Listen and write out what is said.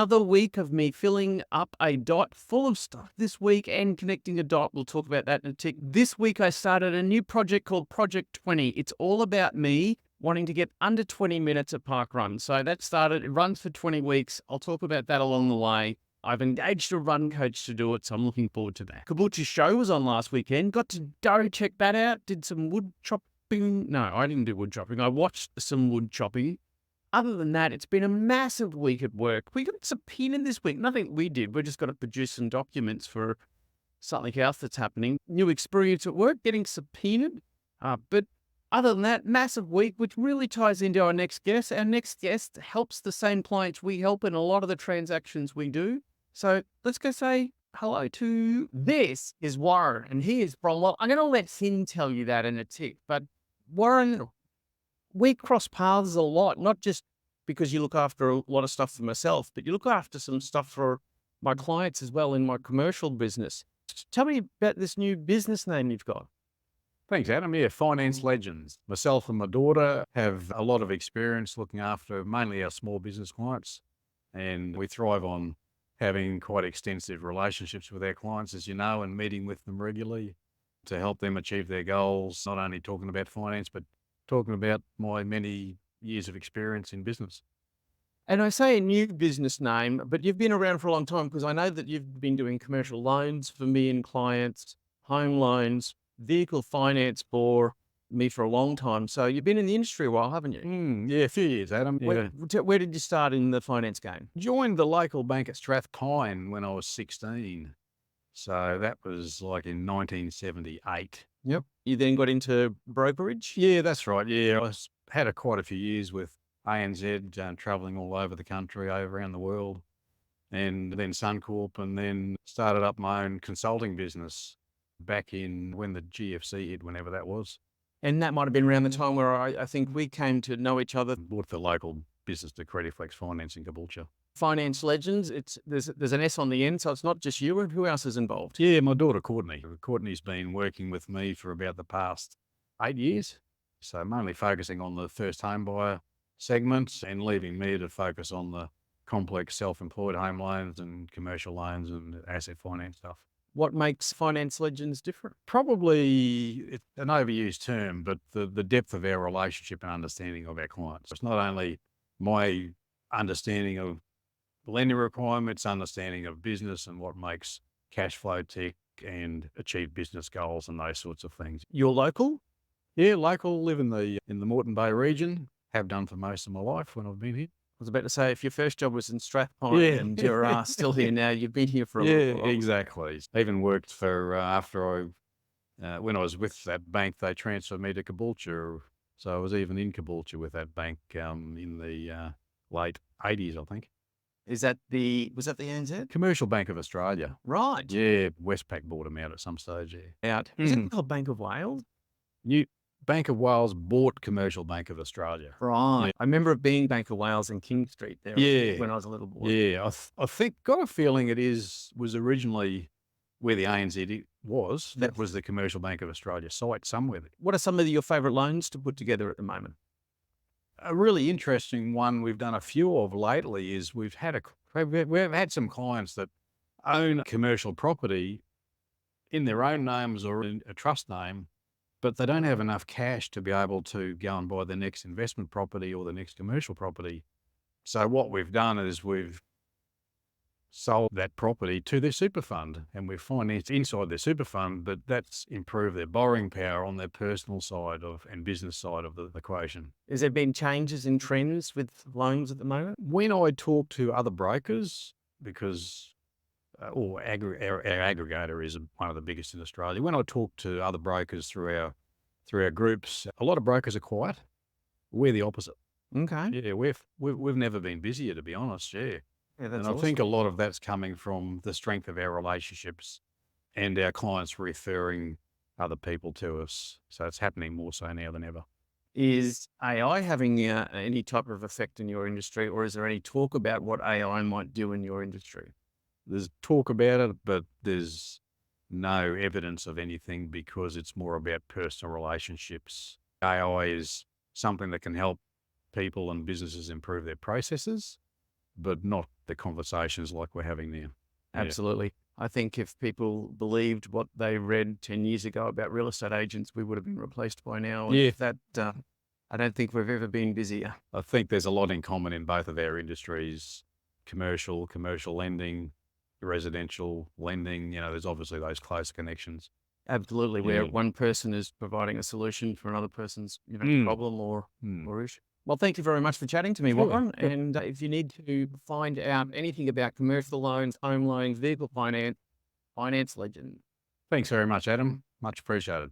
Another week of me filling up a dot full of stuff this week and connecting a dot. We'll talk about that in a tick. This week I started a new project called Project 20. It's all about me wanting to get under 20 minutes at parkrun. So that started, it runs for 20 weeks. I'll talk about that along the way. I've engaged a run coach to do it, so I'm looking forward to that. Caboolture show was on last weekend. Got to go check that out. Did some wood chopping. No, I didn't do wood chopping. I watched some wood chopping. Other than that, it's been a massive week at work. We got subpoenaed this week. Nothing we did. We just got to produce some documents for something else that's happening. New experience at work, getting subpoenaed. But other than that, massive week, which really ties into our next guest. Our next guest helps the same clients we help in a lot of the transactions we do. So let's go say hello to, this is Warren, and he is from, well, I'm going to let him tell you that in a tick. But Warren, we cross paths a lot, not just because you look after a lot of stuff for myself, but you look after some stuff for my clients as well in my commercial business. Tell me about this new business name you've got. Thanks, Adam. Yeah, Finance Legends. Myself and my daughter have a lot of experience looking after mainly our small business clients, and we thrive on having quite extensive relationships with our clients, as you know, and meeting with them regularly to help them achieve their goals, not only talking about finance, but talking about my many years of experience in business. And I say a new business name, but you've been around for a long time because I know that you've been doing commercial loans for me and clients, home loans, vehicle finance for me for a long time. So you've been in the industry a while, haven't you? Yeah, a few years, Adam. Yeah. Where did you start in the finance game? Joined the local bank at Strathpine when I was 16. So that was like in 1978. Yep. You then got into brokerage? Yeah, that's right. Yeah, had quite a few years with ANZ, traveling all over the country, around the world, and then Suncorp, and then started up my own consulting business back in when the GFC hit, whenever that was. And that might have been around the time where I think we came to know each other. Bought the local business to Crediflex Finance in Caboolture. Finance Legends, there's an S on the end, so it's not just you. And who else is involved? Yeah, my daughter Courtney. Courtney's been working with me for about the past 8 years. So mainly focusing on the first home buyer segments and leaving me to focus on the complex self-employed home loans and commercial loans and asset finance stuff. What makes Finance Legends different? Probably it's an overused term, but the depth of our relationship and understanding of our clients. It's not only my understanding of lending requirements, understanding of business and what makes cash flow tick and achieve business goals and those sorts of things. You're local? Yeah, local, live in the Moreton Bay region, have done for most of my life when I've been here. I was about to say, if your first job was in Strathpine and you're still here now, you've been here for a Yeah, while. exactly. I even worked for, when I was with that bank, they transferred me to Caboolture. So I was even in Caboolture with that bank in the late 80s, I think. Was that the ANZ? Commercial Bank of Australia. Right. Yeah, Westpac bought them out at some stage, yeah. Is it called Bank of Wales? Bank of Wales bought Commercial Bank of Australia. Right. Yeah. I remember it being Bank of Wales in King Street there when I was a little boy. Yeah, I think, got a feeling was originally where the ANZ was. That was the Commercial Bank of Australia site somewhere. What are some of your favourite loans to put together at the moment? A really interesting one we've done a few of lately is we've had some clients that own commercial property in their own names or in a trust name, but they don't have enough cash to be able to go and buy the next investment property or the next commercial property. So what we've done is we've sold that property to their super fund and we've financed inside their super fund, but that's improved their borrowing power on their personal side and business side of the equation. Has there been changes in trends with loans at the moment? When I talk to other brokers, because our aggregator is one of the biggest in Australia. When I talk to other brokers through our groups, a lot of brokers are quiet. We're the opposite. Okay. Yeah, we've never been busier, to be honest. Yeah. Yeah, that's and I think a lot of that's coming from the strength of our relationships and our clients referring other people to us. So it's happening more so now than ever. Is AI having any type of effect in your industry, or is there any talk about what AI might do in your industry? There's talk about it, but there's no evidence of anything because it's more about personal relationships. AI is something that can help people and businesses improve their processes, but not the conversations like we're having now. Yeah. Absolutely. I think if people believed what they read 10 years ago about real estate agents, we would have been replaced by now. And Yeah. that, I don't think we've ever been busier. I think there's a lot in common in both of our industries, commercial lending, residential lending. There's obviously those close connections. Absolutely. Where Yeah. one person is providing a solution for another person's problem or issue. Well, thank you very much for chatting to me, Sure. Warren. And if you need to find out anything about commercial loans, home loans, vehicle finance, Finance Legend. Thanks very much, Adam. Much appreciated.